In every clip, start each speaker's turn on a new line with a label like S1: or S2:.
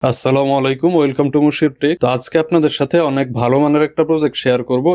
S1: আসসালামু আলাইকুম, welcome to মুশির take. তো আজকে আপনাদের সাথে অনেক ভালো মানের একটা প্রজেক্ট শেয়ার করব।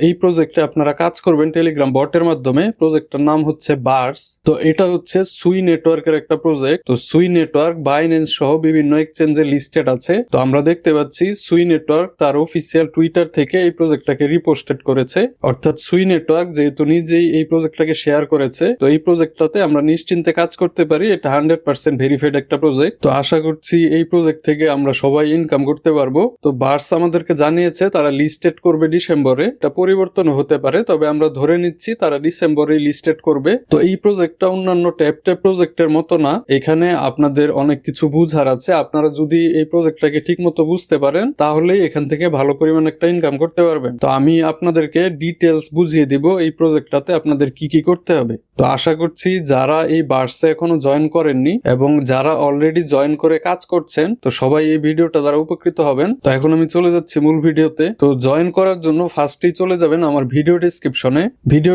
S1: এই প্রজেক্টে আপনারা কাজ করবেন টেলিগ্রাম বটের মাধ্যমে। প্রজেক্টটার নাম হচ্ছে বার্স। তো এটা হচ্ছে সুই নেটওয়ার্কের একটা প্রজেক্ট। তো সুই নেটওয়ার্ক বাইন্যান্স সহ বিভিন্ন এক্সচেঞ্জে লিস্টেড আছে। তো আমরা দেখতে পাচ্ছি সুই নেটওয়ার্ক তার অফিসিয়াল টুইটার থেকে এই প্রজেক্টটাকে রিপোস্টেড করেছে। অর্থাৎ সুই নেটওয়ার্ক যেহেতু নিজেই এই প্রজেক্টটাকে শেয়ার করেছে, তো এই প্রজেক্টটাতে আমরা নিশ্চিন্তে কাজ করতে পারি। এটা 100% ভেরিফাইড একটা প্রজেক্ট। তো আশা করছি এই প্রজেক্ট থেকে আমরা সবাই ইনকাম করতে পারবো। তো বার্স আমাদেরকে জানিয়েছে তারা লিস্টেড করবে ডিসেম্বরে। এটা পরিবর্তন হতে পারে, তবে আমরা ধরে নিচ্ছি তারা ডিসেম্বরে লিস্টেড করবে। তো এই প্রজেক্টটা অন্যান্য ট্যাপ প্রজেক্টের মতো না, এখানে আপনাদের অনেক কিছু বুঝার আছে। আপনারা যদি এই প্রজেক্টটাকে ঠিক মতো বুঝতে পারেন তাহলেই এখান থেকে ভালো পরিমাণ একটা ইনকাম করতে পারবেন। তো আমি আপনাদেরকে ডিটেলস বুঝিয়ে দিব এই প্রজেক্টটাতে আপনাদের কি কি করতে হবে। তো আশা করছি যারা এই বার্সে এখনো জয়েন করেননি এবং যারা অলরেডি জয়েন করে কাজ করছেন, তো সবাই এই ভিডিওটা দ্বারা উপকৃত হবেন। তো এখন আমি চলে যাচ্ছি মূল ভিডিওতে। তো জয়েন করার জন্য ফার্স্টেই চলে যাবেন আমার ভিডিও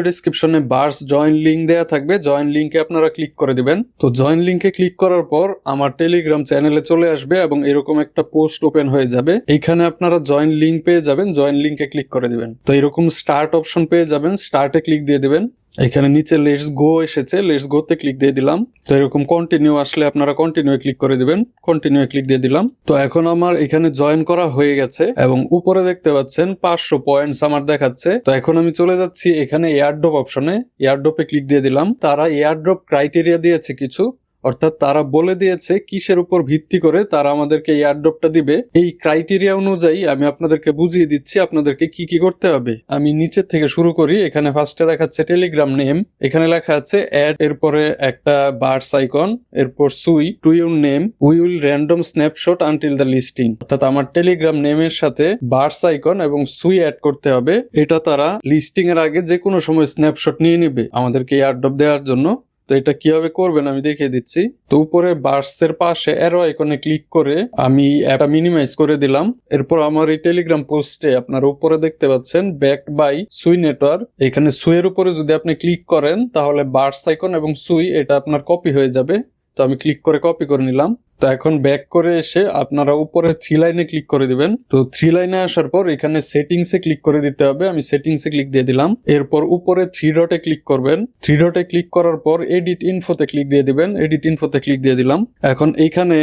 S1: ডিসক্রিপশনে বার্স জয়েন লিঙ্ক দেয়া থাকবে। জয়েন লিঙ্কে আপনারা ক্লিক করে দিবেন। তো জয়েন লিঙ্কে ক্লিক করার পর আমার টেলিগ্রাম চ্যানেলে চলে আসবে এবং এরকম একটা পোস্ট ওপেন হয়ে যাবে। এইখানে আপনারা জয়েন লিঙ্ক পেয়ে যাবেন। জয়েন লিঙ্কে ক্লিক করে দিবেন। তো এরকম স্টার্ট অপশন পেয়ে যাবেন। স্টার্টে ক্লিক দিয়ে দিবেন। এখানে নিচে লেটস গো এসেছে, লেটস গো তে ক্লিক দিয়ে দিলাম। তো এরকম কন্টিনিউ আসলে আপনারা কন্টিনিউ ক্লিক করে দিবেন। কন্টিনিউ ক্লিক দিয়ে দিলাম। তো এখন আমার এখানে জয়েন করা হয়ে গেছে এবং উপরে দেখতে পাচ্ছেন 500 পয়েন্টস আমার দেখাচ্ছে। তো এখন আমি চলে যাচ্ছি এখানে এয়ারড্রপ অপশনে। এয়ারড্রপে ক্লিক দিয়ে দিলাম। তারা এয়ারড্রপ ক্রাইটেরিয়া দিয়েছে কিছু, অর্থাৎ তারা বলে দিয়েছে কিসের উপর ভিত্তি করে তারা আমাদেরকে এয়ারড্রপটা দিবে। এই ক্রাইটেরিয়া অনুযায়ী আমি আপনাদেরকে বুঝিয়ে দিচ্ছি আপনাদেরকে কি কি করতে হবে। আমি নিচের থেকে শুরু করি। এখানে ফার্স্টে দেখাচ্ছে টেলিগ্রাম নেম, এখানে লেখা আছে অ্যাড, এরপরে একটা বার্স আইকন, এরপর সুই to your name, we will random snapshot until the listing. অর্থাৎ আমার টেলিগ্রাম নেমের সাথে বার্স আইকন এবং সুই অ্যাড করতে হবে। এটা তারা লিস্টিং এর আগে যে কোনো সময় স্ন্যাপশট নিয়ে নিবে আমাদেরকে এয়ারড্রপ দেওয়ার জন্য। তো এটা কিভাবে করবেন আমি দেখিয়ে দিচ্ছি। তো উপরে বার্সের পাশে অ্যারো আইকনে ক্লিক করে আমি এটা মিনিমাইজ করে দিলাম। এরপর আমার এই টেলিগ্রাম পোস্টে আপনারা উপরে দেখতে পাচ্ছেন ব্যাকড বাই সুই নেটওয়ার্ক। এখানে সুইয়ের উপরে যদি আপনি ক্লিক করেন তাহলে বার্স আইকন এবং সুই এটা আপনার কপি হয়ে যাবে। তো আমি ক্লিক করে কপি করে নিলাম। তো এখন ব্যাক করে এসে আপনারা উপরে 3 লাইনে ক্লিক করে দিবেন। তো 3 লাইনে আসার পর এখানে সেটিংসে ক্লিক করে দিতে হবে। আমি সেটিংসে ক্লিক দিয়ে দিলাম। এরপর উপরে 3 ডটে ক্লিক করবেন। 3 ডটে ক্লিক করার পর এডিট ইনফোতে ক্লিক দিয়ে দিবেন। এডিট ইনফোতে ক্লিক দিয়ে দিলাম। এখন এইখানে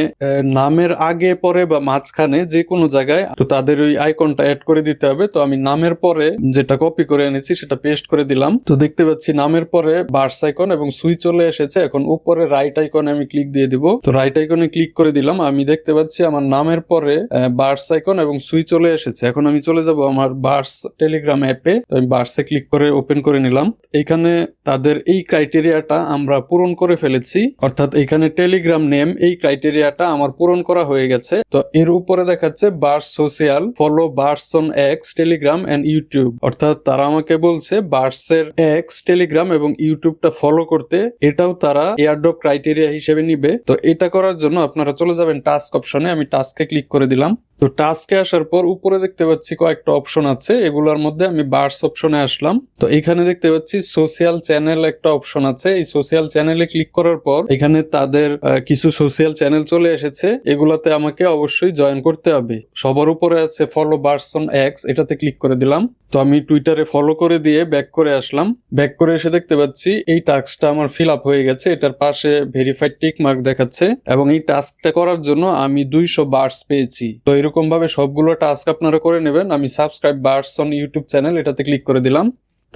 S1: নামের আগে পরে বা মাঝখানে যে কোনো জায়গায় তো তাদের ওই আইকনটা অ্যাড করে দিতে হবে। তো আমি নামের পরে যেটা কপি করে এনেছি সেটা পেস্ট করে দিলাম। তো দেখতে পাচ্ছি নামের পরে বার্স আইকন এবং সুই চলে এসেছে। এখন উপরে রাইট আইকনে আমি ক্লিক দিয়ে দিব। তো রাইট আইকনে ক্লিক করে দিলাম। আমি দেখতে পাচ্ছি আমার নামের পরে বার্স আইকন এবং সুই চলে এসেছে। এখন আমি চলে যাব আমার বার্স টেলিগ্রাম অ্যাপে। আমি বার্সে ক্লিক করে ওপেন করে নিলাম। এখানে তাদের এই ক্রাইটেরিয়াটা আমরা পূরণ করে ফেলেছি, অর্থাৎ এখানে টেলিগ্রাম নেম এই ক্রাইটেরিয়াটা আমার পূরণ করা হয়ে গেছে। তো এর উপরে দেখাচ্ছে Bars social, follow Bars on X, Telegram and YouTube. অর্থাৎ তারা আমাকে বলছে বার্সের এক্স, টেলিগ্রাম এবং ইউটিউবটা ফলো করতে। এটাও তারা এয়ারড্রপ ক্রাইটেরিয়া হিসেবে নিবে। তো এটা করার জন্য আপনারা চলে যাবেন টাস্ক অপশনে। আমি টাস্কে ক্লিক করে দিলাম। তো টাস্কে আসার পর উপরে দেখতে পাচ্ছি কয়েকটা অপশন আছে, এগুলোর মধ্যে আমি বার্স অপশনে আসলাম। তো এখানে দেখতে পাচ্ছি সোশ্যাল চ্যানেল একটা অপশন আছে। এই সোশ্যাল চ্যানেলে ক্লিক করার পর এখানে তাদের কিছু সোশ্যাল চ্যানেল চলে এসেছে। এগুলাতে আমাকে অবশ্যই জয়েন করতে হবে। সবার উপরে আছে ফলো বার্স অন এক্স, এটাতে ক্লিক করে দিলাম। তো আমি টুইটারে ফলো করে দিয়ে ব্যাক করে আসলাম। ব্যাক করে এসে দেখতে পাচ্ছি এই টাস্কটা আমার ফিল আপ হয়ে গেছে। এটার পাশে ভেরিফাইড টিক মার্ক দেখাচ্ছে এবং এই টাস্কটা করার জন্য আমি 200 বার্স পেয়েছি। তো এরকম ভাবে সবগুলো টাস্ক আপনারা করে নেবেন। আমি subscribe Bars on YouTube channel এটাতে ক্লিক করে দিলাম।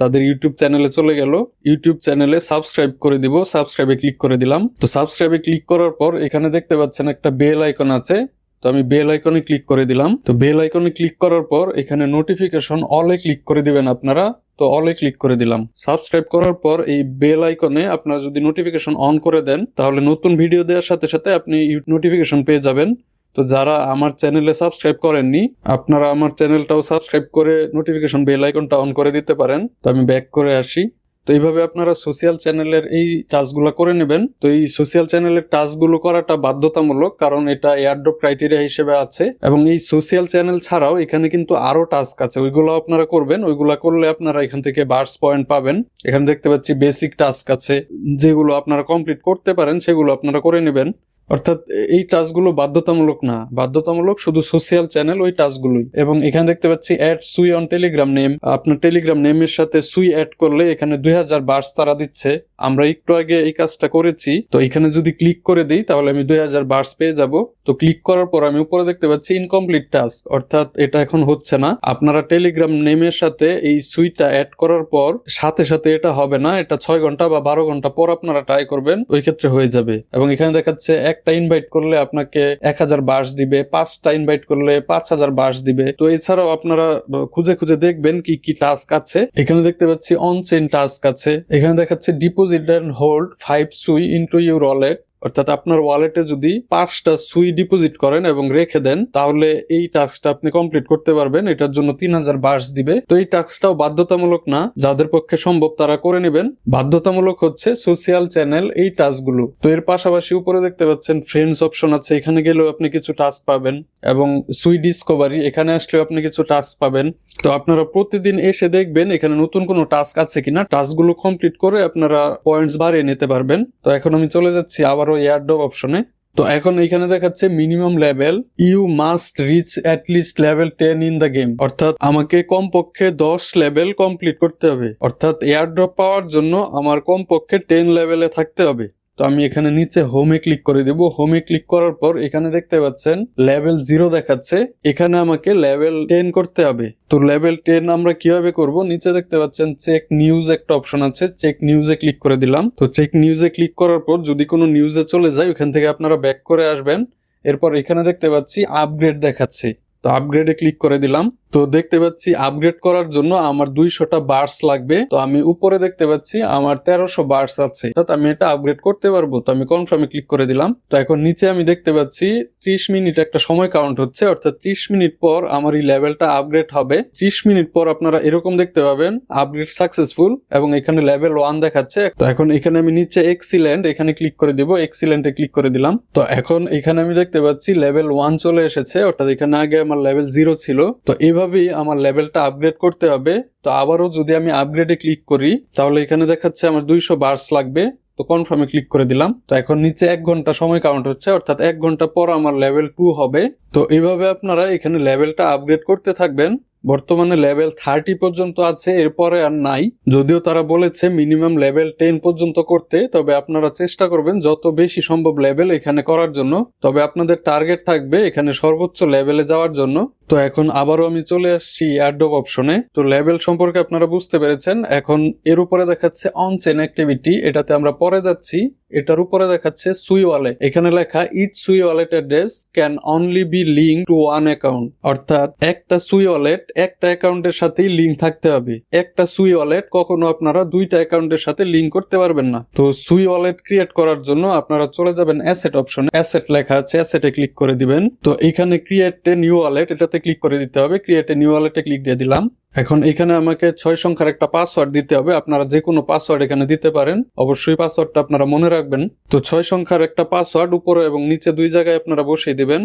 S1: তাদের ইউটিউব চ্যানেলে চলে গেল। ইউটিউব চ্যানেলে সাবস্ক্রাইব করে দিব। সাবস্ক্রাইবে ক্লিক করে দিলাম। তো সাবস্ক্রাইবে ক্লিক করার পর এখানে দেখতে পাচ্ছেন একটা বেল আইকন আছে। তো আমি বেল আইকনে ক্লিক করে দিলাম। তো বেল আইকনে ক্লিক করার পর এখানে নোটিফিকেশন অলে ক্লিক করে দিবেন আপনারা। তো অলে ক্লিক করে দিলাম। সাবস্ক্রাইব করার পর এই বেল আইকনে আপনারা যদি নোটিফিকেশন অন করে দেন তাহলে নতুন ভিডিও দেওয়ার সাথে সাথে আপনি নোটিফিকেশন পেয়ে যাবেন। তো যারা আমার চ্যানেলে সাবস্ক্রাইব করেননি আপনারা আমার চ্যানেলটাও সাবস্ক্রাইব করে নোটিফিকেশন বেল আইকনটা অন করে দিতে পারেন। তো আমি ব্যাক করে আসি। তো এইভাবে আপনারা সোশ্যাল চ্যানেলের এই টাস্কগুলো করে নেবেন। তো এই সোশ্যাল চ্যানেলের টাস্কগুলো করাটা বাধ্যতামূলক, কারণ এটা এয়ারড্রপ ক্রাইটেরিয়া হিসেবে আছে। এবং এই সোশ্যাল চ্যানেল ছাড়াও এখানে কিন্তু আরো টাস্ক আছে, ওইগুলো আপনারা করবেন। ওইগুলা করলে আপনারা এখান থেকে বার্স পয়েন্ট পাবেন। এখানে দেখতে পাচ্ছি বেসিক টাস্ক আছে, যেগুলো আপনারা কমপ্লিট করতে পারেন সেগুলো আপনারা করে নেবেন। অর্থাৎ এই টাস্কগুলো বাধ্যতামূলক না, বাধ্যতামূলক শুধু সোশ্যাল চ্যানেল ওই টাস্কগুলোই। এবং এখানে দেখতে পাচ্ছি অ্যাড সুই অন টেলিগ্রাম নেম, আপনার টেলিগ্রাম নেমের সাথে সুই অ্যাড করলে এখানে 2000 বার্স তারা দিচ্ছে। আমরা একটু আগে এই কাজটা করেছি, তো এখানে যদি ক্লিক করে দিই তাহলে আমি 2000 বার্স পেয়ে যাব। তো ক্লিক করার পর আমি উপরে দেখতে পাচ্ছি ইনকমপ্লিট টাস্ক, অর্থাৎ এটা এখন হচ্ছে না। আপনারা টেলিগ্রাম নেমের সাথে এই সুইটা অ্যাড করার পর সাথে সাথে এটা হবে না, এটা 6 ঘন্টা বা 12 ঘন্টা পর আপনারা ট্রাই করবেন, ওই ক্ষেত্রে হয়ে যাবে। এবং এখানে দেখাচ্ছে একটা ইনভাইট করলে আপনাকে 1000 বার্স দিবে, 5টা ইনভাইট করলে 5000 বার্স দিবে। তো এছাড়াও আপনারা খুঁজে খুঁজে দেখবেন কি কি টাস্ক আছে। এখানে দেখতে পাচ্ছি অন চেইন টাস্ক আছে, এখানে দেখাচ্ছে ডিপোজিট এন্ড হোল্ড 5 সুই ইনটু ইউর ওয়ালেট, অর্থাৎ আপনার ওয়ালেটে যদি 5টা সুই ডিপোজিট করেন এবং রেখে দেন তাহলে এই টাস্কটা আপনি কমপ্লিট করতে পারবেন, এটার জন্য 3000 বার্স দিবে। তো এই টাস্কটাও বাধ্যতামূলক না, যাদের পক্ষে সম্ভব তারা করে নেবেন। বাধ্যতামূলক হচ্ছে সোশ্যাল চ্যানেল এই টাস্কগুলো। তো এর পাশাপাশি উপরে দেখতে পাচ্ছেন ফ্রেন্ডস অপশন আছে, এখানে গেলেও আপনি কিছু টাস্ক পাবেন, এবং সুই ডিসকভারি এখানে আসলেও আপনি কিছু টাস্ক পাবেন। তো আপনারা প্রতিদিন এসে দেখবেন এখানে নতুন কোনো টাস্ক আছে কিনা, টাস্কগুলো কমপ্লিট করে আপনারা পয়েন্টস বাড়িয়ে নিতে পারবেন। তো এখন আমি চলে যাচ্ছি আবারও এয়ারড্রপ অপশনে। তো এখন এখানে দেখাচ্ছে minimum level, you must reach at least level 10 in the game, অর্থাৎ আমাকে কমপক্ষে 10 লেভেল কমপ্লিট করতে হবে, অর্থাৎ এয়ারড্রপ পাওয়ার জন্য আমার কমপক্ষে 10 লেভেলে থাকতে হবে। তো আমি এখানে নিচে হোমে ক্লিক করে দেব। হোমে ক্লিক করার পর এখানে দেখতে পাচ্ছেন লেভেল 0 দেখাচ্ছে, এখানে আমাকে লেভেল 10 করতে হবে। তো লেভেল 10 আমরা কিভাবে করব, নিচে দেখতে পাচ্ছেন চেক নিউজ একটা অপশন আছে, চেক নিউজে ক্লিক করে দিলাম। তো চেক নিউজে ক্লিক করার পর যদি কোনো নিউজে চলে যায় ওখান থেকে আপনারা ব্যাক করে আসবেন। এরপর এখানে দেখতে পাচ্ছি আপগ্রেড দেখাচ্ছে, তো আপগ্রেডে ক্লিক করে দিলাম। তো দেখতে পাচ্ছি আপগ্রেড করার জন্য আমার 200টা বার্স লাগবে। তো আমি উপরে দেখতে পাচ্ছি আমার 1300 বার্স আছে, অর্থাৎ আমি এটা আপগ্রেড করতে পারবো। তো আমি কনফার্মে ক্লিক করে দিলাম। তো এখন নিচে আমি দেখতে পাচ্ছি 30 মিনিট একটা সময় কাউন্ট হচ্ছে, অর্থাৎ 30 মিনিট পর আমার এই লেভেলটা আপগ্রেড হবে। 30 মিনিট পর আপনারা এরকম দেখতে পাবেন আপগ্রেড সাকসেসফুল, এবং এখানে লেভেল 1 দেখাচ্ছে। তো এখন এখানে আমি নিচে এক্সিলেন্ট এখানে ক্লিক করে দিব, এক্সিলেন্টে ক্লিক করে দিলাম। তো এখন এখানে আমি দেখতে পাচ্ছি লেভেল 1 চলে এসেছে, অর্থাৎ এখানে আগে আমার লেভেল 0 ছিল। তো এইভাবেই আমার লেভেলটা আপগ্রেড করতে হবে। তো আবারও যদি আমি আপগ্রেডে ক্লিক করি তাহলে এখানে দেখাচ্ছে আমার 200 বার্স লাগবে। তো কনফার্মে ক্লিক করে দিলাম। তো এখন নিচে 1 ঘন্টা সময় কাউন্ট হচ্ছে, অর্থাৎ 1 ঘন্টা পর আমার লেভেল 2 হবে। তো এইভাবে আপনারা এখানে লেভেলটা আপগ্রেড করতে থাকবেন। বর্তমানে লেভেল 30 পর্যন্ত আছে, এরপরে আর নাই। যদিও তারা বলেছে মিনিমাম লেভেল 10 পর্যন্ত করতে, তবে আপনারা চেষ্টা করবেন যত বেশি সম্ভব লেভেল এখানে করার জন্য। তবে আপনাদের টার্গেট থাকবে এখানে সর্বোচ্চ লেভেলে যাওয়ার জন্য। তো এখন আবারও আমি চলে আসছি এয়ারড্রপ অপশনে। তো লেভেল সম্পর্কে আপনারা বুঝতে পেরেছেন। এখন এর উপরে দেখাচ্ছে অন চেইন অ্যাক্টিভিটি, এটাতে আমরা পরে যাচ্ছি। এটার উপরে দেখাচ্ছে সুই ওয়ালেট, এখানে লেখা each Sui wallet address can only be link to one account, অর্থাৎ একটা সুই ওয়ালেট একটা অ্যাকাউন্টের সাথেই লিঙ্ক থাকতে হবে। একটা সুই ওয়ালেট কখনো আপনারা 2টা অ্যাকাউন্টের সাথে লিঙ্ক করতে পারবেন না। তো সুই ওয়ালেট ক্রিয়েট করার জন্য আপনারা চলে যাবেন অ্যাসেট অপশনে, অ্যাসেট লেখা আছে, অ্যাসেটে ক্লিক করে দিবেন। তো এখানে ক্রিয়েট এ নিউ ওয়ালেট এটাতে ক্লিক করে দিতে হবে, ক্রিয়েট এ নিউ ওয়ালেটে ক্লিক দিয়ে দিলাম। এখন এখানে আমাকে 6 সংখ্যার একটা পাসওয়ার্ড দিতে হবে। আপনারা যে কোনো পাসওয়ার্ড এখানে দিতে পারেন, অবশ্যই পাসওয়ার্ডটা আপনারা মনে রাখবেন। তো 6 সংখ্যার একটা পাসওয়ার্ড উপরে এবং নিচে 2 জায়গায় আপনারা বসিয়ে দিবেন।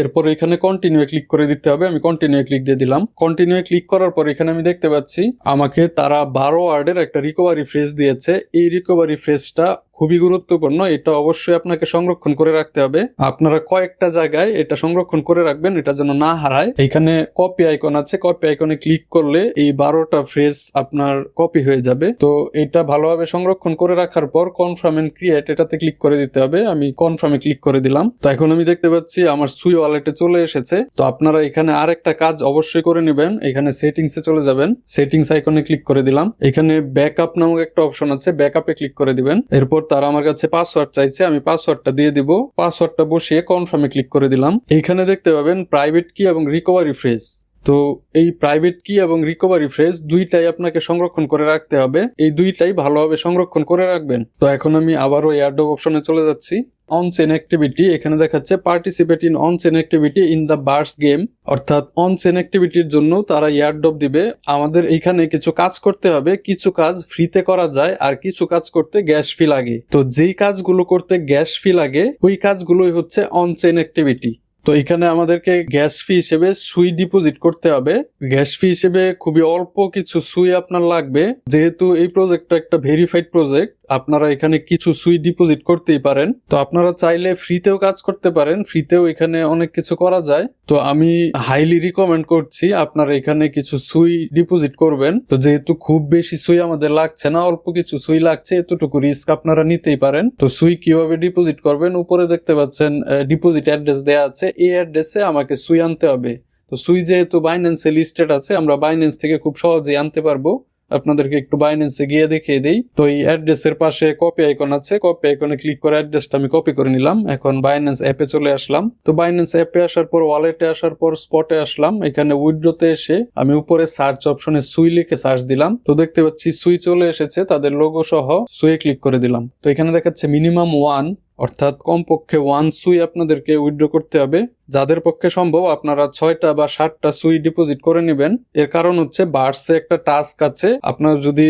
S1: এরপর এখানে কন্টিনিউ ক্লিক করে দিতে হবে, আমি কন্টিনিউ ক্লিক দিয়ে দিলাম। কন্টিনিউ ক্লিক করার পর এখানে আমি দেখতে পাচ্ছি আমাকে তারা 12 ওয়ার্ডের একটা রিকভারি ফ্রেজ দিয়েছে। এই রিকভারি ফ্রেজটা খুবই গুরুত্বপূর্ণ, এটা অবশ্যই আপনাকে সংরক্ষণ করে রাখতে হবে। আপনারা কয়েকটা জায়গায় এটা সংরক্ষণ করে রাখবেন, এটা যেন না হারায়। এখানে কপি আইকন আছে, কপি আইকনে ক্লিক করলে এই 12টা ফ্রেজ আপনার কপি হয়ে যাবে। তো এটা ভালোভাবে সংরক্ষণ করে রাখার পর কনফার্ম এন্ড ক্রিয়েট এটাতে ক্লিক করে দিতে হবে। আমি কনফার্মে ক্লিক করে দিলাম। তো এখন আমি দেখতে পাচ্ছি আমার সুই ওয়ালেটে চলে এসেছে। তো আপনারা এখানে আরেকটা কাজ অবশ্যই করে নেবেন, এখানে সেটিংসে চলে যাবেন, সেটিংস আইকনে ক্লিক করে দিলাম। এখানে ব্যাকআপ নামক একটা অপশন আছে, ব্যাকআপে ক্লিক করে দিবেন। এরপর তারা আমার কাছে পাসওয়ার্ড চাইছে, আমি পাসওয়ার্ডটা দিয়ে দিব। পাসওয়ার্ডটা বসিয়ে কনফার্মে ক্লিক করে দিলাম। এইখানে দেখতে পাবেন প্রাইভেট কি এবং রিকভারি ফ্রেজ। তো এই প্রাইভেট কি এবং রিকভারি ফ্রেজ দুইটাই আপনাকে সংরক্ষণ করে রাখতে হবে, এই দুইটাই ভালোভাবে সংরক্ষণ করে রাখবেন। তো এখন আমি আবারও এয়ারড্রপ অপশনে চলে যাচ্ছি। অন চেইন অ্যাক্টিভিটি এখানে দেখাচ্ছে participate in on chain activity in the Bars game, অর্থাৎ অন চেইন অ্যাক্টিভিটির জন্য তারা এয়ারড্রপ দিবে। আমাদের এখানে কিছু কাজ করতে হবে, কিছু কাজ ফ্রিতে করা যায় আর কিছু কাজ করতে গ্যাস ফি লাগে। তো যেই কাজগুলো করতে গ্যাস ফি লাগে ওই কাজগুলোই হচ্ছে অন চেইন অ্যাক্টিভিটি। তো এখানে আমাদেরকে গ্যাস ফি হিসেবে সুই ডিপোজিট করতে হবে। গ্যাস ফি হিসেবে খুবই অল্প কিছু সুই আপনার লাগবে, যেহেতু এই প্রজেক্টটা একটা ভেরিফাইড প্রজেক্ট আপনারা এখানে কিছু সুই ডিপোজিট করতেই পারেন। তো আপনারা চাইলে ফ্রিতেও কাজ করতে পারেন, ফ্রিতেও এখানে অনেক কিছু করা যায়। তো আমি হাইলি রিকমেন্ড করছি আপনারা এখানে কিছু সুই ডিপোজিট করবেন। তো যেহেতু খুব বেশি সুই আমাদের লাগছে না, অল্প কিছু সুই লাগছে, এতটুকু রিস্ক আপনারা নিতেই পারেন। তো সুই কিভাবে ডিপোজিট করবেন, উপরে দেখতে পাচ্ছেন ডিপোজিট অ্যাড্রেস দেওয়া আছে, এই অ্যাড্রেসে আমাকে সুই আনতে হবে। তো সুই যেহেতু বাইন্যান্সে লিস্টেড আছে, আমরা বাইন্যান্স থেকে খুব সহজেই আনতে পারবো। আপনাদেরকে একটু বাইন্যান্সে গিয়ে দেখিয়ে দিই। তো এই অ্যাড্রেসের পাশে কপি আইকন আছে, কপি আইকনে ক্লিক করে অ্যাড্রেসটা আমি কপি করে নিলাম। এখন বাইন্যান্স অ্যাপে চলে আসলাম। তো বাইন্যান্স অ্যাপে আসার পর ওয়ালেটে আসার পর স্পটে আসলাম। এখানে উইথড্রোতে এসে আমি উপরে সার্চ অপশনে সুই লিখে সার্চ দিলাম। তো দেখতে পাচ্ছি সুই চলে এসেছে, তাদের লোগো সহ। সুইয়ে ক্লিক করে দিলাম। তো এখানে দেখাচ্ছে মিনিমাম 1, অর্থাৎ কমপক্ষে 1 সুই আপনাদেরকে উইথড্র করতে হবে। যাদের পক্ষে সম্ভব আপনারা 6টা বা 7টা সুই ডিপোজিট করে নেবেন। এর কারণ হচ্ছে বার্সে একটা টাস্ক আছে, আপনারা যদি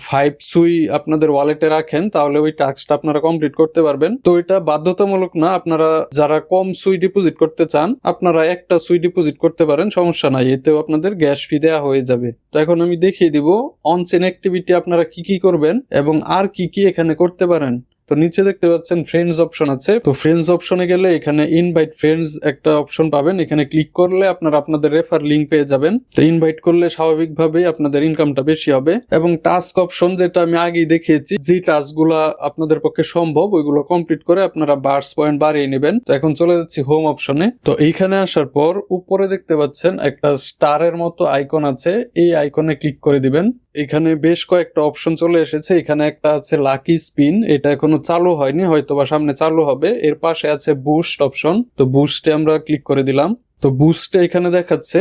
S1: 5 সুই আপনাদের ওয়ালেটে রাখেন তাহলে ওই টাস্কটা আপনারা কমপ্লিট করতে পারবেন। তো এটা বাধ্যতামূলক না, আপনারা যারা কম সুই ডিপোজিট করতে চান আপনারা একটা সুই ডিপোজিট করতে পারেন, সমস্যা নাই, এতেও আপনাদের গ্যাস ফি দেওয়া হয়ে যাবে। তো এখন আমি দেখিয়ে দিব অনচেন অ্যাক্টিভিটি আপনারা কি কি করবেন এবং আর কি কি এখানে করতে পারেন। তো নিচে দেখতে পাচ্ছেন ফ্রেন্ডস অপশন আছে। তো ফ্রেন্ডস অপশনে গেলে এখানে ইনভাইট ফ্রেন্ডস একটা অপশন পাবেন, এখানে ক্লিক করলে আপনারা আপনাদের রেফার লিংক পেয়ে যাবেন। তো ইনভাইট করলে স্বাভাবিকভাবেই আপনাদের ইনকামটা বেশি হবে। এবং টাস্ক অপশন, যেটা আমি আগেই দেখিয়েছি, যে টাস্কগুলো আপনাদের পক্ষে সম্ভব ওইগুলো কমপ্লিট করে আপনারা বার্স পয়েন্ট বাড়িয়ে নেবেন। তো এখন চলে যাচ্ছি হোম অপশনে। তো এইখানে আসার পর উপরে দেখতে পাচ্ছেন একটা স্টারের মতো আইকন আছে, এই আইকনে ক্লিক করে দিবেন। এখানে বেশ কয়েকটা অপশন চলে এসেছে। এখানে একটা আছে লাকি স্পিন, এটা এখনো চালু হয়নি, হয়তোবা সামনে চালু হবে। এর পাশে আছে বুস্ট অপশন, তো বুস্টে আমরা ক্লিক করে দিলাম। তো বুস্টে এখানে দেখাচ্ছে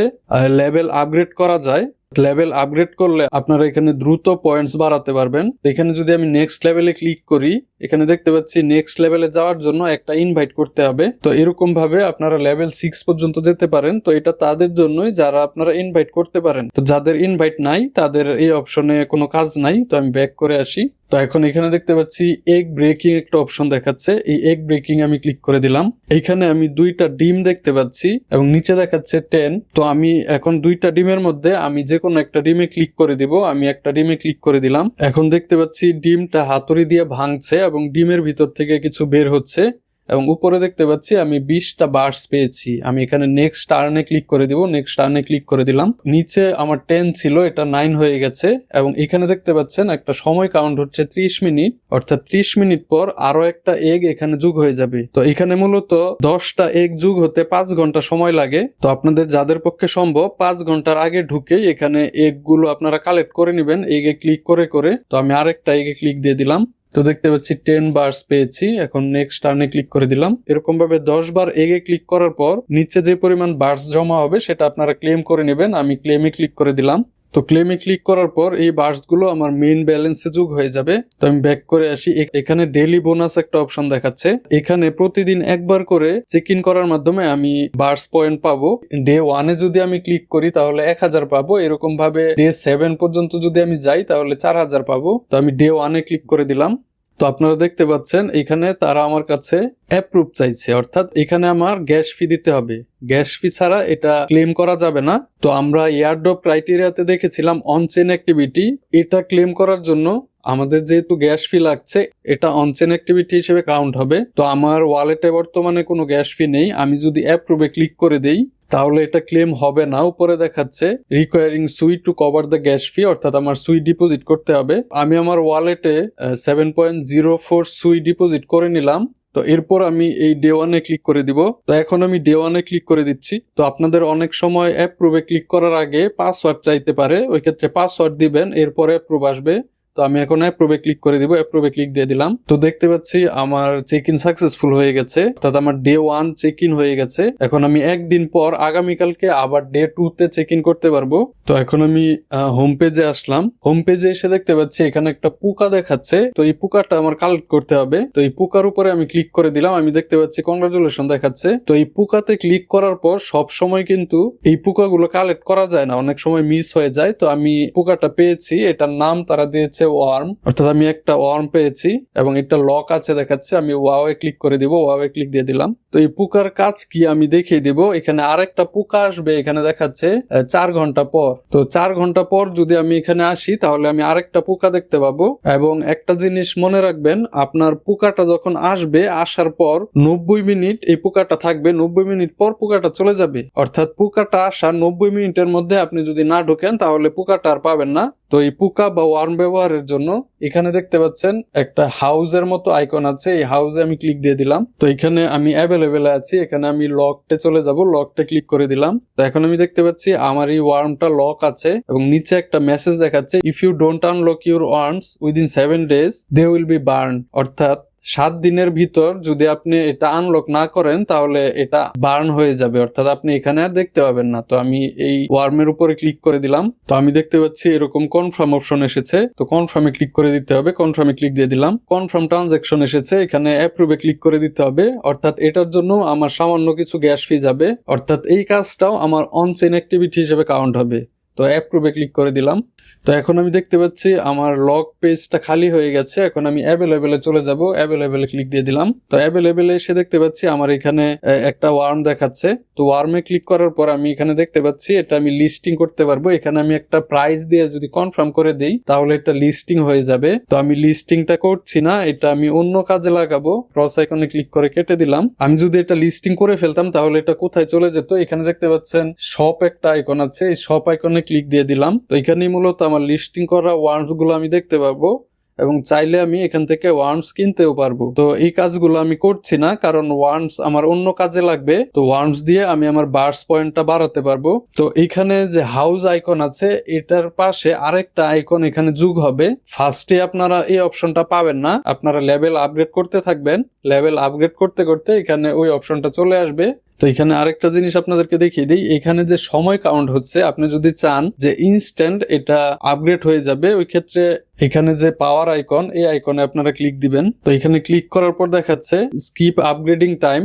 S1: লেভেল আপগ্রেড করা যায়। লেভেল আপগ্রেড করলে আপনারা এখানে দ্রুত পয়েন্টস বাড়াতে পারবেন। এখানে যদি আমি নেক্সট লেভেলে ক্লিক করি, এখানে দেখতে পাচ্ছি নেক্সট লেভেলে যাওয়ার জন্য একটা ইনভাইট করতে হবে। তো এরকম ভাবে আপনারা লেভেল 6 পর্যন্ত যেতে পারেন। তো এটা তাদের জন্যই যারা আপনারা ইনভাইট করতে পারেন। তো যাদের ইনভাইট নাই তাদের এই অপশনে কোনো কাজ নাই। তো আমি ব্যাক করে আসি। তো এখন এখানে দেখতে পাচ্ছি এগ ব্রেকিং একটা অপশন দেখাচ্ছে, এই এগ ব্রেকিং আমি ক্লিক করে দিলাম। এইখানে আমি 2টা ডিম দেখতে পাচ্ছি এবং নিচে দেখাচ্ছে 10। তো আমি এখন 2টা ডিমের মধ্যে আমি যে কোনো একটা ডিমে ক্লিক করে দিব। আমি একটা ডিমে ক্লিক করে দিলাম। এখন দেখতে পাচ্ছি ডিমটা হাতুড়ি দিয়ে ভাঙছে এবং ডিমের ভিতর থেকে কিছু বের হচ্ছে। এবং উপরে দেখতে পাচ্ছি আমি 20টা বার্স পেয়েছি। আমি এখানে নেক্সট টার্নে ক্লিক করে দিব, নেক্সট টার্নে ক্লিক করে দিলাম। নিচে আমার 10 ছিল, এটা 9 হয়ে গেছে। এবং এখানে দেখতে পাচ্ছেন একটা সময় কাউন্ট হচ্ছে 30 মিনিট, অর্থাৎ 30 মিনিট পর আরো একটা এগ এখানে যোগ হয়ে যাবে। তো এখানে মূলত 10টা এগ যোগ হতে 5 ঘন্টা সময় লাগে। তো আপনাদের যাদের পক্ষে সম্ভব 5 ঘন্টার আগে ঢুকেই এখানে এগ গুলো আপনারা কালেক্ট করে নেবেন, এগে ক্লিক করে করে। তো আমি আরেকটা এগে ক্লিক দিয়ে দিলাম। তো দেখতে পাচ্ছি 10 বার্স পেয়েছি। এখন নেক্সট টার্নে ক্লিক করে দিলাম। এরকম ভাবে 10 বার এগে ক্লিক করার পর নিচে যে পরিমাণ বার্স জমা হবে সেটা আপনারা ক্লেম করে নেবেন। আমি ক্লেমে ক্লিক করে দিলাম। তো ক্লেমে ক্লিক করার পর এই বার্স গুলো আমার মেইন ব্যালেন্সে যোগ হয়ে যাবে। তো আমি ব্যাক করে আসি। এখানে ডেইলি বোনাস একটা অপশন দেখাচ্ছে, এখানে প্রতিদিন একবার করে চেক ইন করার মাধ্যমে আমি বার্স পয়েন্ট পাবো। ডে 1-এ যদি আমি ক্লিক করি তাহলে 1000 পাবো। এরকম ভাবে ডে 7 পর্যন্ত যদি আমি যাই তাহলে 4000 পাবো। তো আমি ডে 1-এ ক্লিক করে দিলাম। তো আপনারা দেখতে পাচ্ছেন এখানে তারা আমার কাছে অ্যাপ্রুভ চাইছে, অর্থাৎ এখানে আমার গ্যাস ফি দিতে হবে। গ্যাস ফি ছাড়া এটা ক্লেম করা যাবে না। তো আমরা এয়ারড্রপ ক্রাইটেরিয়াতে দেখেছিলাম অনচেন অ্যাক্টিভিটি, এটা ক্লেম করার জন্য আমাদের যেহেতু গ্যাস ফি লাগছে, এটা অনচেন অ্যাক্টিভিটি হিসেবে কাউন্ট হবে। তো আমার ওয়ালেটে বর্তমানে কোনো গ্যাস ফি নেই। আমি যদি অ্যাপ্রুভে ক্লিক করে দেই তাহলে এটা ক্লেম হবে না। উপরে দেখাচ্ছে requiring Sui to cover the gas fee, অর্থাৎ আমার সুই ডিপোজিট করতে হবে। আমি আমার ওয়ালেটে 7.04 সুই ডিপোজিট করে নিলাম। তো এরপর আমি এই ডে 1-এ ক্লিক করে দিব। তো এখন আমি ডে 1-এ ক্লিক করে দিচ্ছি। তো আপনাদের অনেক সময় অ্যাপ্রুভে ক্লিক করার আগে পাসওয়ার্ড চাইতে পারে, ওই ক্ষেত্রে পাসওয়ার্ড দিবেন, এরপরে অ্যাপ্রুভ আসবে। তো আমি এখন অ্যাপ্রুভে ক্লিক করে দিব, অ্যাপ্রুভে ক্লিক দিয়ে দিলাম। তো দেখতে পাচ্ছি আমার চেক ইন সাকসেসফুল হয়ে গেছে, অর্থাৎ আমার ডে 1 চেক ইন হয়ে গেছে। এখন আমি একদিন পর আগামীকালকে আবার ডে 2-তে চেক ইন করতে পারবো। তো এখন আমি হোম পেজে আসলাম। হোম পেজে এসে দেখতে পাচ্ছি এখানে একটা পোকা দেখাচ্ছে। তো এই পোকাটা আমার কালেক্ট করতে হবে। তো এই পোকার উপরে আমি ক্লিক করে দিলাম। আমি দেখতে পাচ্ছি কংগ্রাচুলেশন দেখাচ্ছে। তো এই পোকাতে ক্লিক করার পর সব সময় কিন্তু এই পোকাগুলো কালেক্ট করা যায় না, অনেক সময় মিস হয়ে যায়। তো আমি পোকাটা পেয়েছি, এটার নাম তারা দিয়েছে হচ্ছে ওয়ার্ম, অর্থাৎ আমি একটা ওয়ার্ম পেয়েছি এবং এটা লক আছে দেখাচ্ছে। আমি ওয়াও এ ক্লিক করে দিব, ওয়াও এ ক্লিক দিয়ে দিলাম। তো এই পোকার কাজ কি আমি দেখিয়ে দিব। এখানে আরেকটা পোকা আসবে, এখানে দেখাচ্ছে 4 ঘন্টা পর। তো 4 ঘন্টা পর যদি আমি এখানে আসি তাহলে আমি আরেকটা পোকা দেখতে পাবো। এবং একটা জিনিস মনে রাখবেন, আপনার পোকাটা যখন আসবে, আসার পর 90 মিনিট এই পোকাটা থাকবে, 90 মিনিট পর পোকাটা চলে যাবে। অর্থাৎ পোকাটা আসার 90 মিনিটের মধ্যে আপনি যদি না ঢোকেন তাহলে পোকাটা আর পাবেন না। তো এই পোকা বা ওয়ার্ম ব্যবহারের জন্য এখানে দেখতে পাচ্ছেন একটা হাউসের মতো আইকন আছে, এই হাউসে আমি ক্লিক দিয়ে দিলাম। তো এখানে আমি অ্যাভেলেবেল আছি, এখানে আমি লকটে চলে যাব, লকটে ক্লিক করে দিলাম। তো এখন আমি দেখতে পাচ্ছি আমার এই ওয়ার্মটা লক আছে এবং নিচে একটা মেসেজ দেখাচ্ছে, if you don't unlock your worms within 7 days they will be burn. অর্থাৎ 7 দিনের ভিতর যদি আপনি এটা আনলক না করেন তাহলে এটা বার্ন হয়ে যাবে, অর্থাৎ আপনি এখানে আর দেখতে পাবেন না। তো আমি এই ওয়ার্মের উপরে ক্লিক করে দিলাম। তো আমি দেখতে পাচ্ছি এরকম কনফার্ম অপশন এসেছে। তো কনফার্মে ক্লিক করে দিতে হবে, কনফার্মে ক্লিক দিয়ে দিলাম। কনফার্ম ট্রানজাকশন এসেছে, এখানে অ্যাপ্রুভে ক্লিক করে দিতে হবে। অর্থাৎ এটার জন্য আমার সামান্য কিছু গ্যাস ফি যাবে, অর্থাৎ এই কাজটাও আমার অনচেইন অ্যাক্টিভিটি হিসেবে কাউন্ট হবে। তো অ্যাপ্রুভে ক্লিক করে দিলাম। তো এখন আমি দেখতে পাচ্ছি আমার লগ পেজটা খালি হয়ে গেছে। এখন আমি অ্যাভেলেবেলে চলে যাব, অ্যাভেলেবেলে ক্লিক দিয়ে দিলাম। তো অ্যাভেলেবেলে এসে দেখতে পাচ্ছি আমার এখানে একটা ওয়ার্ম দেখাচ্ছে। তো ওয়ার্মে ক্লিক করার পর আমি এখানে দেখতে পাচ্ছি এটা আমি লিস্টিং করতে পারবো। এখানে আমি একটা প্রাইস দিয়ে যদি কনফার্ম করে দেই তাহলে এটা লিস্টিং হয়ে যাবে। তো আমি লিস্টিংটা করছি না, এটা আমি অন্য কাজে লাগাবো। ক্রস আইকনে ক্লিক করে কেটে দিলাম। আমি যদি এটা লিস্টিং করে ফেলতাম তাহলে এটা কোথায় চলে যেত, এখানে দেখতে পাচ্ছেন শপ একটা আইকন আছে, এই শপ আইকনে ক্লিক দিয়ে দিলাম। তো এখানেই মূলত আমার লিস্টিং করা ওয়ার্মস গুলো আমি দেখতে পারবো এবং চাইলে আমি এখান থেকে ওয়ার্মস কিনতেও পারবো। তো এই কাজগুলো আমি করছি না, কারণ ওয়ার্মস আমার অন্য কাজে লাগবে। তো ওয়ার্মস দিয়ে আমি আমার বার্স পয়েন্টটা বাড়াতে পারবো। তো এখানে যে হাউস আইকন আছে এটার পাশে আরেকটা আইকন এখানে যোগ হবে। ফার্স্টে আপনারা এই অপশনটা পাবেন না, আপনারা লেভেল আপগ্রেড করতে থাকবেন। লেভেল আপগ্রেড করতে করতে এখানে ওই অপশনটা চলে আসবে। তো এখানে আরেকটা জিনিস আপনাদেরকে দেখিয়ে দিই, এখানে যে সময় কাউন্ট হচ্ছে, আপনি যদি চান যে ইনস্ট্যান্ট এটা আপগ্রেড হয়ে যাবে, ওই ক্ষেত্রে এখানে যে পাওয়ার আইকন, এই আইকনে আপনারা ক্লিক দিবেন। তো এখানে ক্লিক করার পর দেখাচ্ছে স্কিপ আপগ্রেডিং টাইম,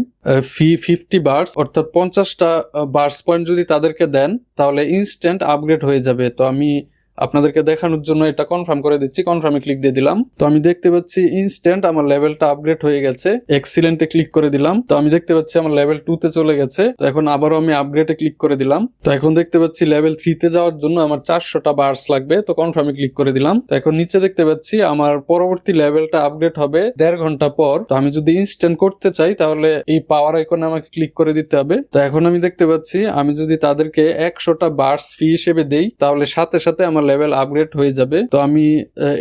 S1: ফি 50 বার্স, অর্থাৎ 50টা বার্স পয়েন্ট যদি তাদেরকে দেন তাহলে ইনস্ট্যান্ট আপগ্রেড হয়ে যাবে। তো আমি আপনাদেরকে দেখানোর জন্য এটা কনফার্ম করে দিচ্ছি, কনফার্মে ক্লিক দিয়ে দিলাম। তো আমি দেখতে পাচ্ছি ইনস্ট্যান্ট আমার লেভেলটা আপগ্রেড হয়ে গেছে। এক্সিলেন্টে ক্লিক করে দিলাম। তো আমি দেখতে পাচ্ছি আমার লেভেল 2 তে চলে গেছে। তো এখন আবারও আমি আপগ্রেডে ক্লিক করে দিলাম। তো এখন দেখতে পাচ্ছি লেভেল 3 তে যাওয়ার জন্য আমার 400টা বার্স লাগবে। তো কনফার্মে ক্লিক করে দিলাম। তো এখন নিচে দেখতে পাচ্ছি আমার পরবর্তী লেভেলটা আপগ্রেড হবে 1.5 ঘন্টা পর। তো আমি যদি ইনস্ট্যান্ট করতে চাই তাহলে এই পাওয়ার আইকনে আমাকে ক্লিক করে দিতে হবে। তো এখন আমি দেখতে পাচ্ছি আমি যদি তাদেরকে 100টা বার্স ফি হিসেবে দেই তাহলে সাথে সাথে আমার লেভেল আপগ্রেড হয়ে যাবে। তো আমি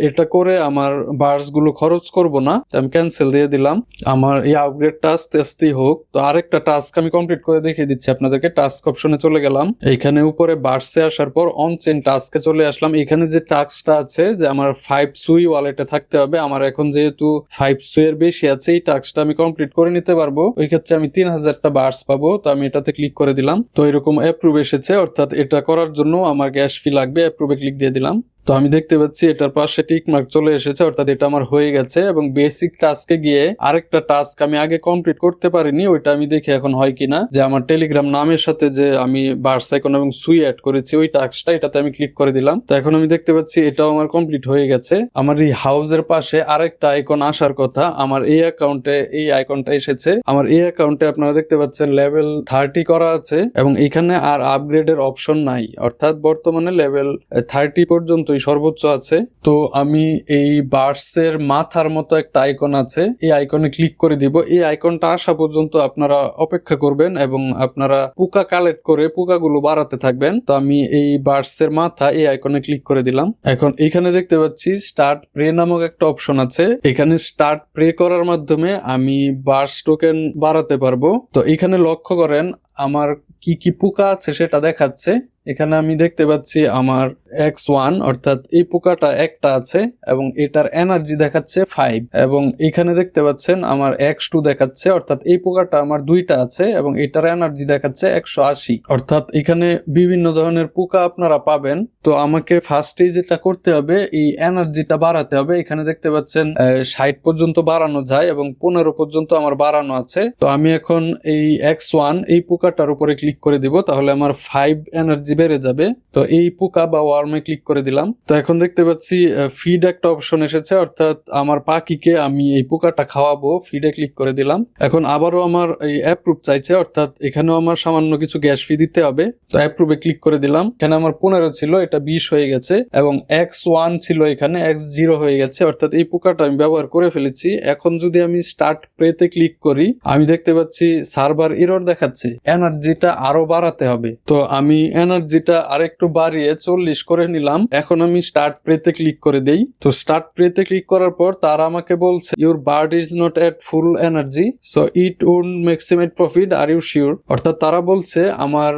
S1: এটা করে আমার বার্স গুলো খরচ করব না, আমি ক্যান্সেল দিয়ে দিলাম। আমার এই আপগ্রেডটা আস্তে আস্তেই হোক। তো আরেকটা টাস্ক আমি কমপ্লিট করে দেখিয়ে দিচ্ছি আপনাদেরকে। টাস্ক অপশনে চলে গেলাম, এইখানে উপরে বার্সে আসার পর অনচেইন টাস্কে চলে আসলাম। এখানে যে টাস্কটা আছে যে আমার 5 সুই ওয়ালেটে থাকতে হবে, আমার এখন যেহেতু 5 সুই এর বেশি আছে, এই টাস্কটা আমি কমপ্লিট করে নিতে পারবো। ওই ক্ষেত্রে আমি 3000টা বার্স পাবো। তো আমি এটাতে ক্লিক করে দিলাম। তো এরকম অ্যাপ্রুভ এসেছে, অর্থাৎ এটা করার জন্য আমার গ্যাস ফি লাগবে। অ্যাপ্রুভে ক্লিক দিয়ে দিলাম। তো আমি দেখতে পাচ্ছি এটার পাশে টিক মার্ক চলে এসেছে, অর্থাৎ এটা আমার হয়ে গেছে। এবং বেসিক টাস্কে গিয়ে আরেকটা টাস্ক আমি আগে কমপ্লিট করতে পারিনি, ওইটা আমি দেখি এখন হয় কিনা। যে আমার টেলিগ্রাম নামের সাথে যে আমি বার্স আইকন এবং সুই অ্যাড করেছি ওই টাস্কটা, এটাতে আমি ক্লিক করে দিলাম। তো এখন আমি দেখতে পাচ্ছি এটাও আমার কমপ্লিট হয়ে গেছে। আমার এই হাউসের পাশে আরেকটা আইকন আসার কথা, আমার এই অ্যাকাউন্টে এই আইকনটা এসেছে। আমার এই অ্যাকাউন্টে আপনারা দেখতে পাচ্ছেন লেভেল 30 করা আছে এবং এখানে আর আপগ্রেডের অপশন নাই, অর্থাৎ বর্তমানে লেভেল 30 পর্যন্ত সর্বোচ্চ আছে। তো আমি এই বার্সের মাথার মতো একটা আইকন আছে, এই আইকনে ক্লিক করে দিব। এই আইকনটা আসা পর্যন্ত আপনারা অপেক্ষা করবেন এবং আপনারা পোকা কালেক্ট করে পোকাগুলো বাড়াতে থাকবেন। তো আমি এই বার্সের মাথা এই আইকনে ক্লিক করে দিলাম। এখন এখানে দেখতে পাচ্ছি স্টার্ট প্রে নামক একটা অপশন আছে। এখানে স্টার্ট প্রে করার মাধ্যমে আমি বার্স টোকেন বাড়াতে পারবো। তো এখানে লক্ষ্য করেন আমার কি কি পোকা আছে সেটা দেখাচ্ছে। এখানে আমি দেখতে পাচ্ছি আমার X1, অর্থাৎ এই পোকাটা একটা আছে এবং এটার এনার্জি দেখাচ্ছে 5। এবং এখানে দেখতে পাচ্ছেন আমার X2 দেখাচ্ছে, অর্থাৎ এই পোকাটা আমার 2টা আছে এবং এটার এনার্জি দেখাচ্ছে 180। অর্থাৎ এখানে বিভিন্ন ধরনের পোকা আপনারা পাবেন। তো আমাকে ফার্স্টেই যেটা করতে হবে, এই এনার্জিটা বাড়াতে হবে। এখানে দেখতে পাচ্ছেন 60 পর্যন্ত বাড়ানো যায় এবং 15 পর্যন্ত আমার বাড়ানো আছে। তো আমি এখন এই X1 এই পোকা পোকাটার উপরে ক্লিক করে দিব, তাহলে আমার 5 এনার্জি বেড়ে যাবে। তো এই পোকা বা ওয়ার্মে ক্লিক করে দিলাম। তো এখন দেখতে পাচ্ছি ফিড একটা অপশন এসেছে, অর্থাৎ আমার পাখিকে আমি এই পোকাটা খাওয়াবো। ফিডে ক্লিক করে দিলাম। এখন আবারও আমার এই অ্যাপ্রুভ চাইছে, অর্থাৎ এখানেও আমার সামান্য কিছু গ্যাস ফি দিতে হবে। তো অ্যাপ্রুভে ক্লিক করে দিলাম। এখানে আমার 15 ছিল, এটা 20 হয়ে গেছে, এবং x1 ছিল, এখানে x0 হয়ে গেছে, অর্থাৎ এই পোকাটা আমি ব্যবহার করে ফেলেছি। এখন যদি আমি স্টার্ট প্রেতে ক্লিক করি, আমি দেখতে পাচ্ছি সার্ভার এরর দেখাচ্ছে, এনার্জিটা আরো বাড়াতে হবে। তো আমি এনার্জিটা আরেকটু বাড়িয়ে 40 করে নিলাম। এখন আমি স্টার্ট প্রেতে ক্লিক করে দেই। তো স্টার্ট প্রেতে ক্লিক করার পর তারা আমাকে বলছে your bird is not at full energy, so it would maximize profit, are you sure? অর্থাৎ তারা বলছে আমার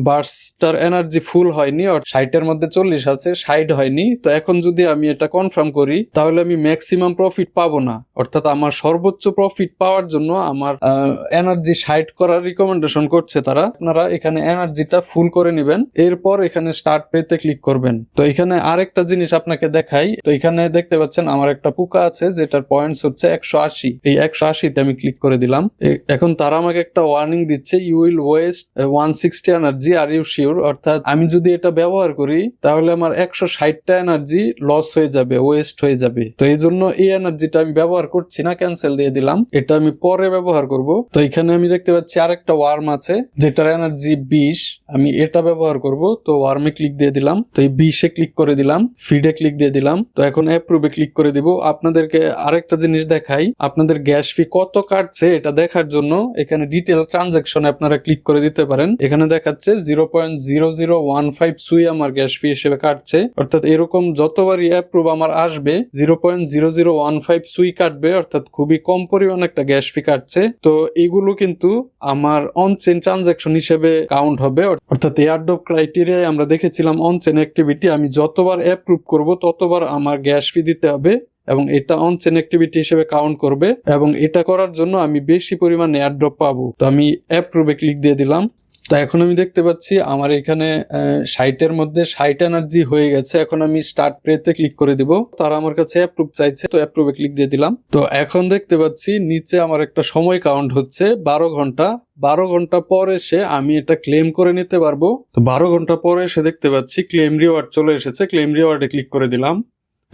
S1: বার্ডসটার এনার্জি ফুল হয়নি, 60-এর মধ্যে 40 আছে, 60 হয়নি। তো এখন যদি আমি এটা কনফার্ম করি, তাহলে আমি ম্যাক্সিমাম প্রফিট পাবো না। অর্থাৎ আমার সর্বোচ্চ প্রফিট পাওয়ার জন্য আমার এনার্জি 60 করার রিকমেন্ডেশন করছে তারা। আপনারা এখানে এনার্জিটা ফুল করে নেবেন, এরপর এখানে স্টার্ট পেতে ক্লিক করবেন। তো এখানে আরেকটা জিনিস আপনাকে দেখাই। তো এখানে দেখতে পাচ্ছেন আমার একটা পোকা আছে যেটার পয়েন্টস হচ্ছে 180। এই 180-তে আমি ক্লিক করে দিলাম। এখন তারা আমাকে একটা ওয়ার্নিং দিচ্ছে, you will waste 160 energy, are you sure? অর্থাৎ আমি যদি এটা ব্যবহার করি তাহলে আমার 160টা এনার্জি লস হয়ে যাবে, ওয়েস্ট হয়ে যাবে। তো এই জন্য এই এনার্জিটা আমি ব্যবহার করছি না, ক্যান্সেল দিয়ে দিলাম। এটা আমি পরে ব্যবহার করব। তো এখানে আমি দেখতে পাচ্ছি আরেকটা ওয়ার্ম আছে যেটার এনার্জি 20, আমি এটা ব্যবহার করব। তো ওয়ার্মে ক্লিক দিয়ে দিলাম। তো এই 20-এ ক্লিক করে দিলাম, ফিডে ক্লিক দিয়ে দিলাম। তো এখন অ্যাপ্রুভে ক্লিক করে দিব। আপনাদেরকে আরেকটা জিনিস দেখাই, আপনাদের গ্যাস ফি কত কাটছে এটা দেখার জন্য এখানে ডিটেল ট্রানজাকশনে আপনারা ক্লিক করে দিতে পারেন। এখানে দেখাচ্ছে 0.0015 সুই আমার গ্যাস ফি হিসেবে কাটছে। অর্থাৎ এরকম যতবারই অ্যাপ্রুভ আমার আসবে 0.0015 সুই কাটবে, অর্থাৎ খুবই কম পরিমাণ একটা গ্যাস ফি কাটছে। তো এগুলো কিন্তু আমার অনচেন ট্রানজাকশন হিসেবে কাউন্ট হবে। অর্থাৎ এয়ারড্রপ ক্রাইটেরিয়ায় আমরা দেখেছিলাম অনচেন অ্যাক্টিভিটি, আমি যতবার অ্যাপ্রুভ করব ততবার আমার গ্যাস ফি দিতে হবে, এবং এটা অনচেন অ্যাক্টিভিটি হিসেবে কাউন্ট করবে, এবং এটা করার জন্য আমি বেশি পরিমাণে এয়ারড্রপ পাবো। তো আমি অ্যাপ্রুভে ক্লিক দিয়ে দিলাম। তো এখন আমি দেখতে পাচ্ছি আমার এখানে 60-এর মধ্যে 60 এনার্জি হয়ে গেছে। এখন আমি স্টার্ট প্রেতে ক্লিক করে দিব। তারা আমার কাছে অ্যাপ্রুভ চাইছে, তো অ্যাপ্রুভে ক্লিক দিয়ে দিলাম। তো এখন দেখতে পাচ্ছি নিচে আমার একটা সময় কাউন্ট হচ্ছে 12 ঘন্টা। 12 ঘন্টা পর এসে আমি এটা ক্লেম করে নিতে পারবো। তো 12 ঘন্টা পরে এসে দেখতে পাচ্ছি ক্লেম রিওয়ার্ড চলে এসেছে। ক্লেম রিওয়ার্ডে ক্লিক করে দিলাম।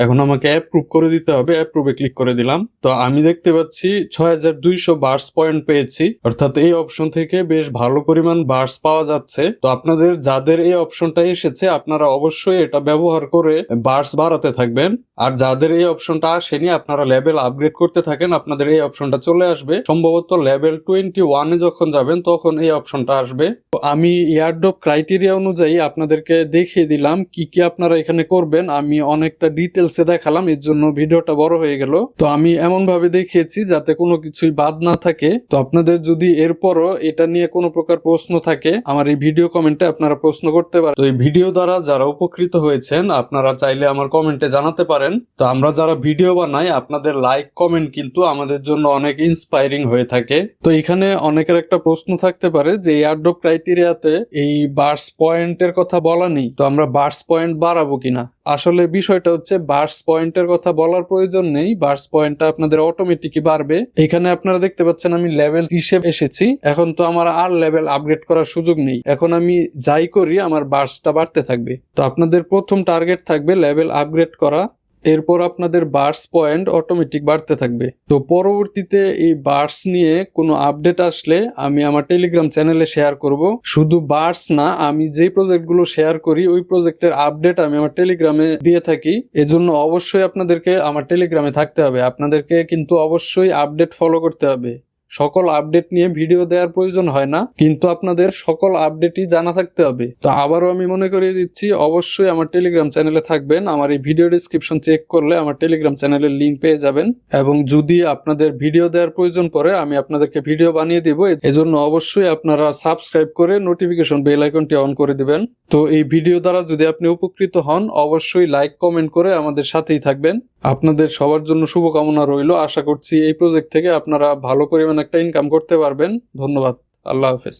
S1: এখন আমাকে অ্যাপ্রুভ করে দিতে হবে, অ্যাপ্রুভে ক্লিক করে দিলাম। তো আমি দেখতে পাচ্ছি 6200 বার্স পয়েন্ট পেয়েছি, অর্থাৎ এই অপশন থেকে বেশ ভালো পরিমাণ বার্স পাওয়া যাচ্ছে। তো আপনাদের যাদের এই অপশনটা এসেছে আপনারা অবশ্যই এটা ব্যবহার করে বার্স বাড়াতে থাকবেন, আর যাদের এই অপশনটা আসেনি আপনারা লেভেল আপগ্রেড করতে থাকেন, আপনাদের এই অপশনটা চলে আসবে। সম্ভবত লেভেল 21-এ যখন যাবেন তখন এই অপশনটা আসবে। তো আমি এয়ারড্রপ ক্রাইটেরিয়া অনুযায়ী আপনাদেরকে দেখিয়ে দিলাম কি কি আপনারা এখানে করবেন। আমি অনেকটা ডিটেলসে দেখালাম, এর জন্য ভিডিওটা বড় হয়ে গেল। তো আমি এমন ভাবে দেখিয়েছি যাতে কোনো কিছুই বাদ না থাকে। তো আপনাদের যদি এরপরও এটা নিয়ে কোনো প্রকার প্রশ্ন থাকে আমার এই ভিডিও কমেন্টে আপনারা প্রশ্ন করতে পারেন। তো এই ভিডিও দ্বারা যারা উপকৃত হয়েছেন আপনারা চাইলে আমার কমেন্টে জানাতে পারেন। তো আমরা যারা ভিডিও বানাই আপনাদের লাইক কমেন্ট কিন্তু আমাদের জন্য অনেক ইন্সপায়ারিং হয়ে থাকে। তো এখানে অনেকের একটা প্রশ্ন থাকতে পারে যে এয়ারড্রপ ক্রাইটেরিয়াতে এই বার্স পয়েন্টের কথা বলা নেই, তো আমরা বার্স পয়েন্ট বাড়াবো কিনা? আসলে বিষয়টা হচ্ছে বার্স পয়েন্টের কথা বলার প্রয়োজন নেই, বার্স পয়েন্টটা আপনাদের অটোমেটিকই বাড়বে। এখানে আপনারা দেখতে পাচ্ছেন আমি লেভেল হিসেবে এসেছি, এখন তো আমার আর লেভেল আপগ্রেড করার সুযোগ নেই। এখন আমি যাই করি আমার বার্সটা বাড়তে থাকবে। তো আপনাদের প্রথম টার্গেট থাকবে লেভেল আপগ্রেড করা, এরপর আপনাদের বার্স পয়েন্ট অটোমেটিক বাড়তে থাকবে। তো পরবর্তীতে এই বার্স নিয়ে কোনো আপডেট আসলে আমি আমার টেলিগ্রাম চ্যানেলে শেয়ার করব। শুধু বার্স না, আমি যে প্রজেক্টগুলো শেয়ার করি ওই প্রজেক্টের আপডেট আমি আমার টেলিগ্রামে দিয়ে থাকি। এজন্য অবশ্যই আপনাদেরকে আমার টেলিগ্রামে থাকতে হবে, আপনাদেরকে কিন্তু অবশ্যই আপডেট ফলো করতে হবে। সকল আপডেট নিয়ে ভিডিও দেওয়ার প্রয়োজন হয় না, কিন্তু আপনাদের সকল আপডেটই জানা থাকতে হবে। তো আবারও আমি মনে করিয়ে দিচ্ছি অবশ্যই আমার টেলিগ্রাম চ্যানেলে থাকবেন। আমার এই ভিডিও ডেসক্রিপশন চেক করলে আমার টেলিগ্রাম চ্যানেলের লিঙ্ক পেয়ে যাবেন, এবং যদি আপনাদের ভিডিও দেওয়ার প্রয়োজন পড়ে আমি আপনাদেরকে ভিডিও বানিয়ে দিব। এজন্য অবশ্যই আপনারা সাবস্ক্রাইব করে নোটিফিকেশন বেল আইকনটি অন করে দিবেন। তো এই ভিডিও দ্বারা যদি আপনি উপকৃত হন অবশ্যই লাইক কমেন্ট করে আমাদের সাথেই থাকবেন। আপনাদের সবার জন্য শুভকামনা রইল। আশা করছি এই প্রজেক্ট থেকে আপনারা ভালো পরিমাণ একটা ইনকাম করতে পারবেন। ধন্যবাদ। আল্লাহ হাফেজ।